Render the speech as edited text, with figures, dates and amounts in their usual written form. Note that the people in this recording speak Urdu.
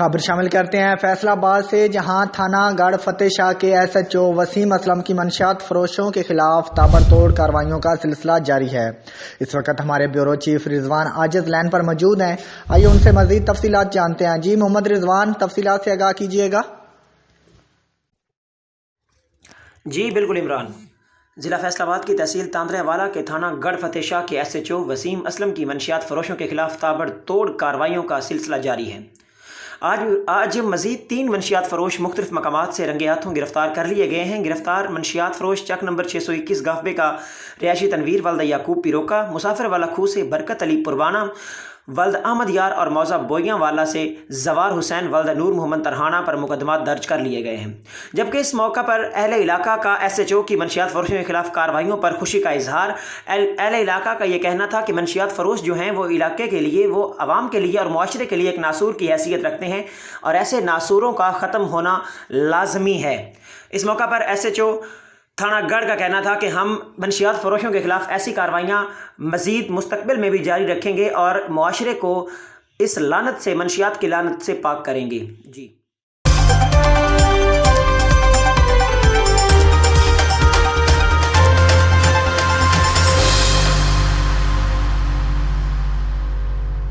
خبر شامل کرتے ہیں فیصل آباد سے، جہاں تھانہ گڑھ فتح شاہ کے S H O Waseem Aslam کی منشیات فروشوں کے خلاف تابڑتوڑ کارروائیوں کا سلسلہ جاری ہے۔ اس وقت ہمارے بیورو چیف رضوان عاجز لائن پر موجود ہیں، آئیے ان سے مزید تفصیلات جانتے ہیں۔ جی محمد رضوان، تفصیلات سے آگاہ کیجیے گا۔ جی بالکل عمران، ضلع فیصل آباد کی تحصیل تاندرے والا کے تھانہ گڑھ فتح شاہ کے S H O Waseem Aslam کی منشیات فروشوں کے خلاف تابڑ توڑ کارروائیوں کا سلسلہ جاری ہے۔ آج مزید 3 منشیات فروش مختلف مقامات سے رنگے ہاتھوں گرفتار کر لیے گئے ہیں۔ گرفتار منشیات فروش چک نمبر 621 گافبے کا رہائشی تنویر ولد یعقوب پیروکا، مسافر والا کھو سے برکت علی پروانہ ولد احمد یار اور موضع بوئیاں والا سے زوار حسین ولد نور محمد ترہانہ پر مقدمات درج کر لیے گئے ہیں، جبکہ اس موقع پر اہل علاقہ کا ایس ایچ او کی منشیات فروشوں کے خلاف کارروائیوں پر خوشی کا اظہار۔ اہل علاقہ کا یہ کہنا تھا کہ منشیات فروش جو ہیں وہ علاقے کے لیے، وہ عوام کے لیے اور معاشرے کے لیے ایک ناسور کی حیثیت رکھتے ہیں اور ایسے ناسوروں کا ختم ہونا لازمی ہے۔ اس موقع پر ایس ایچ او تھانہ گڑھ کا کہنا تھا کہ ہم منشیات فروشوں کے خلاف ایسی کارروائیاں مزید مستقبل میں بھی جاری رکھیں گے اور معاشرے کو اس لعنت سے، منشیات کی لعنت سے پاک کریں گے۔ جی